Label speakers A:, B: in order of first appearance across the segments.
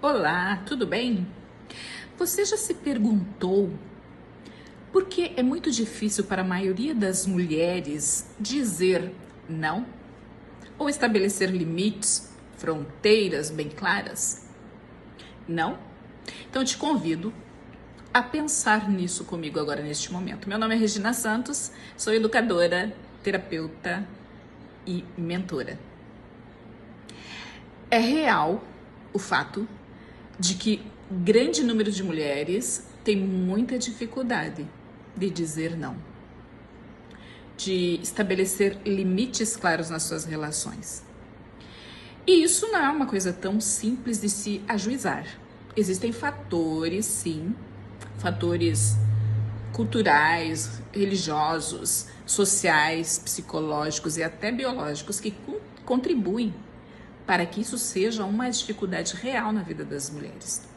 A: Olá, tudo bem? Você já se perguntou por que é muito difícil para a maioria das mulheres dizer não? Ou estabelecer limites, fronteiras bem claras? Não? Então eu te convido a pensar nisso comigo agora neste momento. Meu nome é Regina Santos, sou educadora, terapeuta e mentora. É real o fato de que grande número de mulheres tem muita dificuldade de dizer não, de estabelecer limites claros nas suas relações. E isso não é uma coisa tão simples de se ajuizar. Existem fatores, sim, fatores culturais, religiosos, sociais, psicológicos e até biológicos que contribuem para que isso seja uma dificuldade real na vida das mulheres.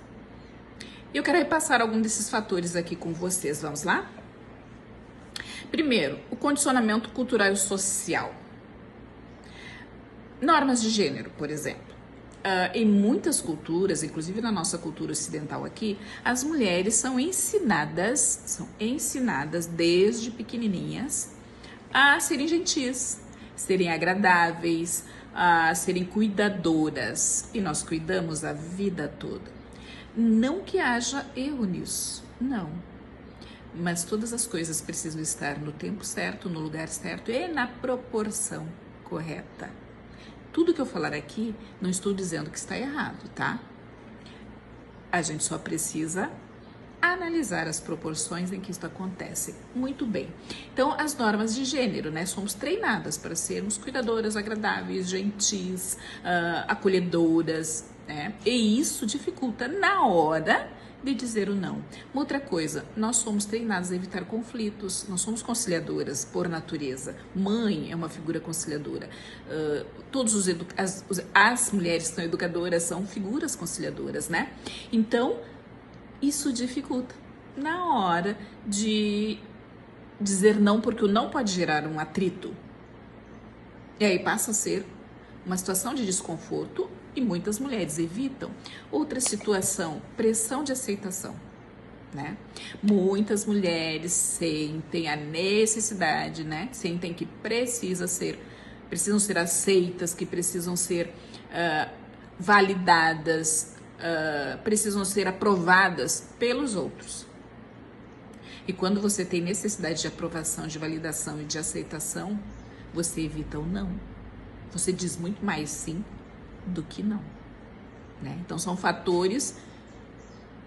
A: Eu quero repassar algum desses fatores aqui com vocês, vamos lá? Primeiro, o condicionamento cultural e social. Normas de gênero, por exemplo. Em muitas culturas, inclusive na nossa cultura ocidental aqui, as mulheres são ensinadas desde pequenininhas a serem gentis, serem agradáveis, a serem cuidadoras. E nós cuidamos a vida toda. Não que haja erro nisso, não. Mas todas as coisas precisam estar no tempo certo, no lugar certo e na proporção correta. Tudo que eu falar aqui, não estou dizendo que está errado, tá? A gente só precisa analisar as proporções em que isso acontece. Muito bem. Então, as normas de gênero, né? Somos treinadas para sermos cuidadoras, agradáveis, gentis, acolhedoras, né? E isso dificulta na hora de dizer o não. Uma outra coisa, nós somos treinadas a evitar conflitos, nós somos conciliadoras por natureza. Mãe é uma figura conciliadora. As mulheres que são educadoras são figuras conciliadoras, né? Então, isso dificulta na hora de dizer não, porque o não pode gerar um atrito. E aí passa a ser uma situação de desconforto e muitas mulheres evitam. Outra situação, pressão de aceitação, né? Muitas mulheres sentem a necessidade, né? Sentem que precisam ser aceitas, que precisam ser validadas, precisam ser aprovadas pelos outros. E quando você tem necessidade de aprovação, de validação e de aceitação, você evita o não. Você diz muito mais sim do que não, né? Então são fatores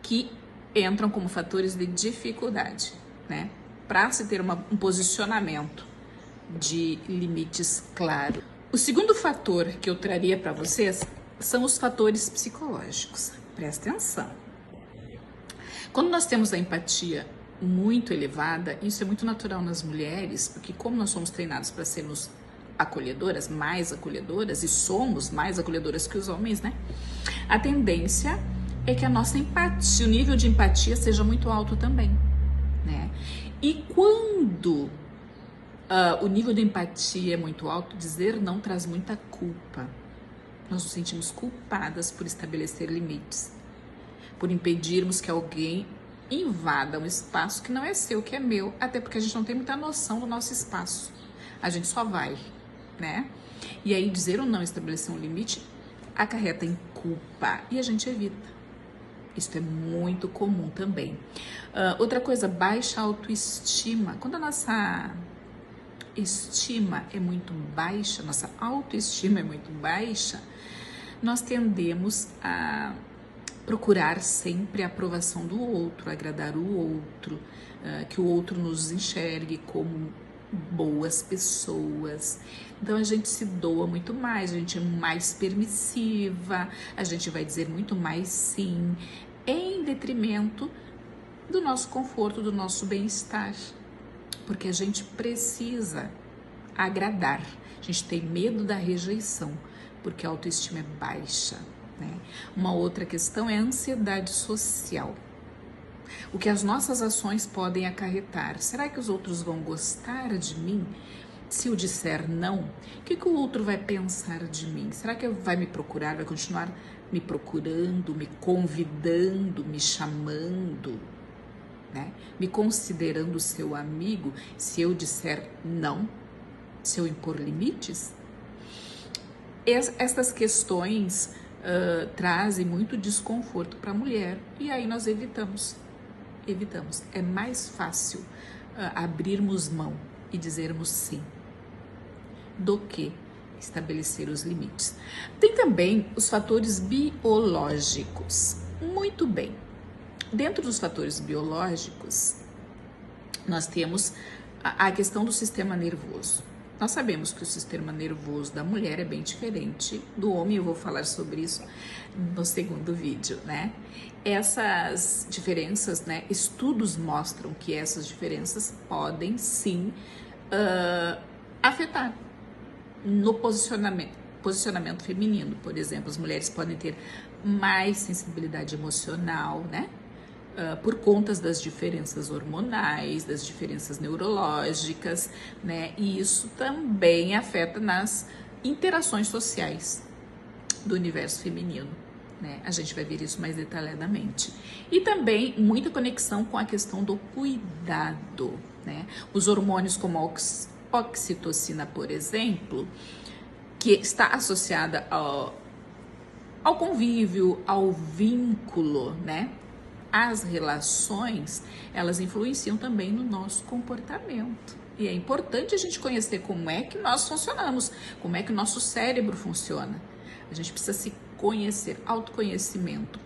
A: que entram como fatores de dificuldade, né? Para se ter um posicionamento de limites claro. O segundo fator que eu traria para vocês são os fatores psicológicos. Presta atenção. Quando nós temos a empatia muito elevada, isso é muito natural nas mulheres, porque como nós somos treinados para sermos acolhedoras, mais acolhedoras, e somos mais acolhedoras que os homens, né? A tendência é que a nossa empatia, o nível de empatia seja muito alto também, né? E quando o nível de empatia é muito alto, dizer não traz muita culpa. Nós nos sentimos culpadas por estabelecer limites, por impedirmos que alguém invada um espaço que não é seu, que é meu, até porque a gente não tem muita noção do nosso espaço. A gente só vai, né? E aí dizer ou não, estabelecer um limite, acarreta em culpa e a gente evita. Isso é muito comum também. Outra coisa, baixa autoestima. Quando a nossa estima é muito baixa, nossa autoestima é muito baixa, nós tendemos a procurar sempre a aprovação do outro, agradar o outro, que o outro nos enxergue como boas pessoas. Então a gente se doa muito mais, a gente é mais permissiva, a gente vai dizer muito mais sim, em detrimento do nosso conforto, do nosso bem-estar, porque a gente precisa agradar, a gente tem medo da rejeição, porque a autoestima é baixa, né? Uma outra questão é a ansiedade social. O que as nossas ações podem acarretar? Será que os outros vão gostar de mim? Se eu disser não, o que o outro vai pensar de mim? Será que vai me procurar, vai continuar me procurando, me convidando, me chamando, né? Me considerando seu amigo, se eu disser não, se eu impor limites? Essas questões trazem muito desconforto para a mulher e aí nós evitamos. É mais fácil abrirmos mão e dizermos sim do que estabelecer os limites. Tem também os fatores biológicos. Muito bem. Dentro dos fatores biológicos, nós temos a questão do sistema nervoso. Nós sabemos que o sistema nervoso da mulher é bem diferente do homem, eu vou falar sobre isso no segundo vídeo, né? Essas diferenças, né? Estudos mostram que essas diferenças podem sim afetar no posicionamento feminino. Por exemplo, as mulheres podem ter mais sensibilidade emocional, né? Por conta das diferenças hormonais, das diferenças neurológicas, né? E isso também afeta nas interações sociais do universo feminino, né? A gente vai ver isso mais detalhadamente. E também muita conexão com a questão do cuidado, né? Os hormônios como a oxitocina, por exemplo, que está associada ao convívio, ao vínculo, né? As relações, elas influenciam também no nosso comportamento. E é importante a gente conhecer como é que nós funcionamos, como é que o nosso cérebro funciona. A gente precisa se conhecer, autoconhecimento,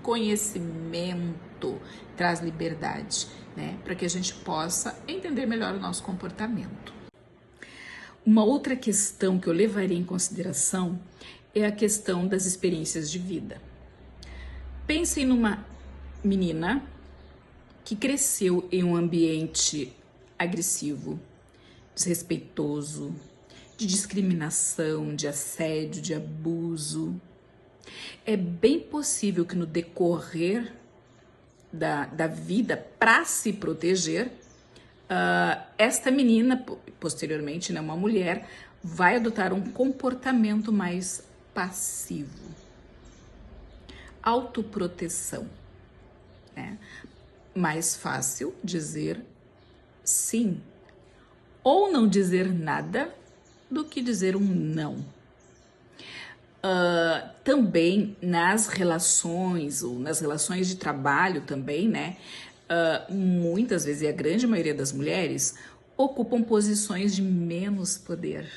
A: conhecimento traz liberdade, né? Para que a gente possa entender melhor o nosso comportamento. Uma outra questão que eu levaria em consideração é a questão das experiências de vida. Pensem numa menina que cresceu em um ambiente agressivo, desrespeitoso, de discriminação, de assédio, de abuso. É bem possível que no decorrer da vida, para se proteger, esta menina, posteriormente, né, uma mulher, vai adotar um comportamento mais passivo. Autoproteção. É mais fácil dizer sim ou não dizer nada do que dizer um não. Também nas relações ou nas relações de trabalho também, né? Muitas vezes, e a grande maioria das mulheres ocupam posições de menos poder.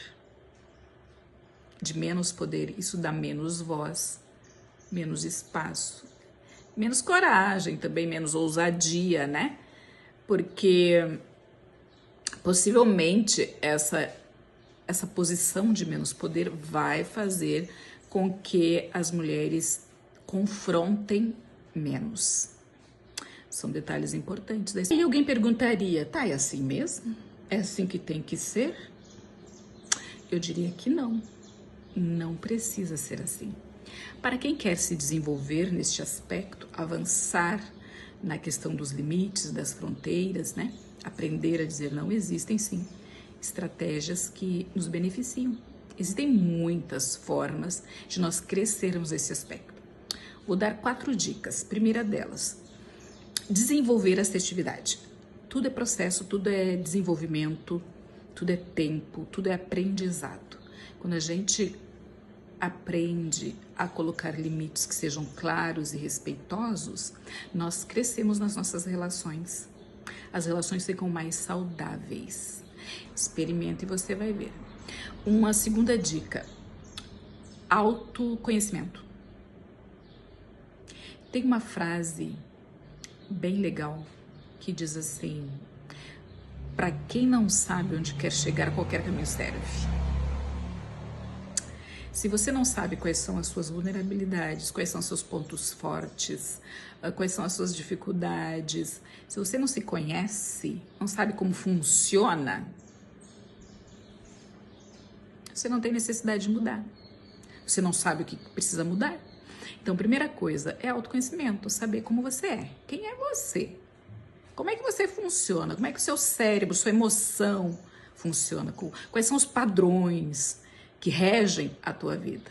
A: Isso dá menos voz, menos espaço. Menos coragem, também menos ousadia, né? Porque possivelmente essa posição de menos poder vai fazer com que as mulheres confrontem menos. São detalhes importantes. E alguém perguntaria, tá, é assim mesmo? É assim que tem que ser? Eu diria que não. Não precisa ser assim. Para quem quer se desenvolver neste aspecto, avançar na questão dos limites, das fronteiras, né? Aprender a dizer não, existem sim estratégias que nos beneficiam. Existem muitas formas de nós crescermos nesse aspecto. Vou dar 4 dicas. Primeira delas, desenvolver a assertividade. Tudo é processo, tudo é desenvolvimento, tudo é tempo, tudo é aprendizado. Quando a gente aprende a colocar limites que sejam claros e respeitosos, nós crescemos nas nossas relações. As relações ficam mais saudáveis. Experimenta e você vai ver. Uma segunda dica, autoconhecimento. Tem uma frase bem legal que diz assim: para quem não sabe onde quer chegar, qualquer caminho serve. Se você não sabe quais são as suas vulnerabilidades, quais são os seus pontos fortes, quais são as suas dificuldades, se você não se conhece, não sabe como funciona, você não tem necessidade de mudar. Você não sabe o que precisa mudar. Então, primeira coisa é autoconhecimento, saber como você é. Quem é você? Como é que você funciona? Como é que o seu cérebro, sua emoção funciona, quais são os padrões que regem a tua vida.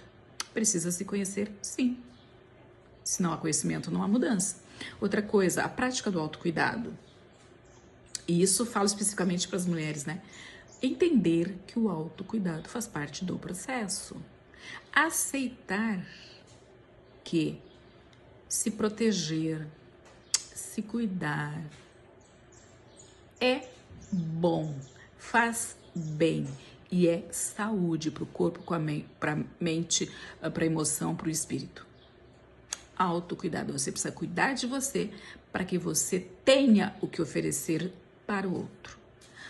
A: Precisa se conhecer, sim. Se não há conhecimento, não há mudança. Outra coisa, a prática do autocuidado. E isso falo especificamente para as mulheres, né? Entender que o autocuidado faz parte do processo. Aceitar que se proteger, se cuidar é bom, faz bem e é saúde para o corpo, para a mente, para a emoção, para o espírito. Autocuidado, você precisa cuidar de você para que você tenha o que oferecer para o outro.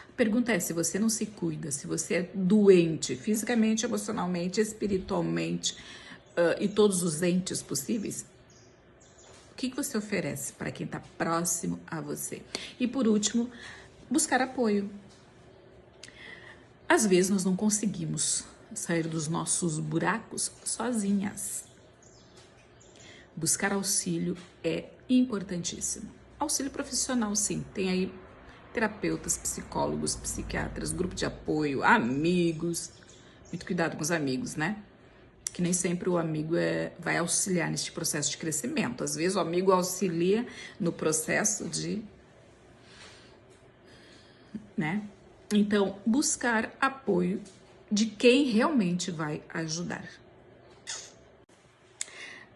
A: A pergunta é, se você não se cuida, se você é doente fisicamente, emocionalmente, espiritualmente e todos os entes possíveis, o que você oferece para quem está próximo a você? E por último, buscar apoio. Às vezes nós não conseguimos sair dos nossos buracos sozinhas. Buscar auxílio é importantíssimo. Auxílio profissional, sim. Tem aí terapeutas, psicólogos, psiquiatras, grupo de apoio, amigos. Muito cuidado com os amigos, né? Que nem sempre o amigo vai auxiliar neste processo de crescimento. Às vezes o amigo auxilia no processo de... né? Então, buscar apoio de quem realmente vai ajudar.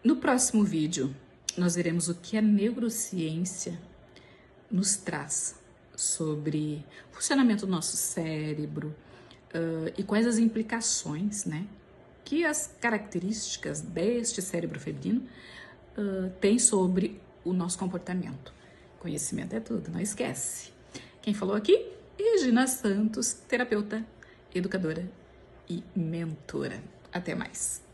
A: No próximo vídeo, nós veremos o que a neurociência nos traz sobre o funcionamento do nosso cérebro e quais as implicações, né, que as características deste cérebro feminino têm sobre o nosso comportamento. Conhecimento é tudo, não esquece. Quem falou aqui? Regina Santos, terapeuta, educadora e mentora. Até mais.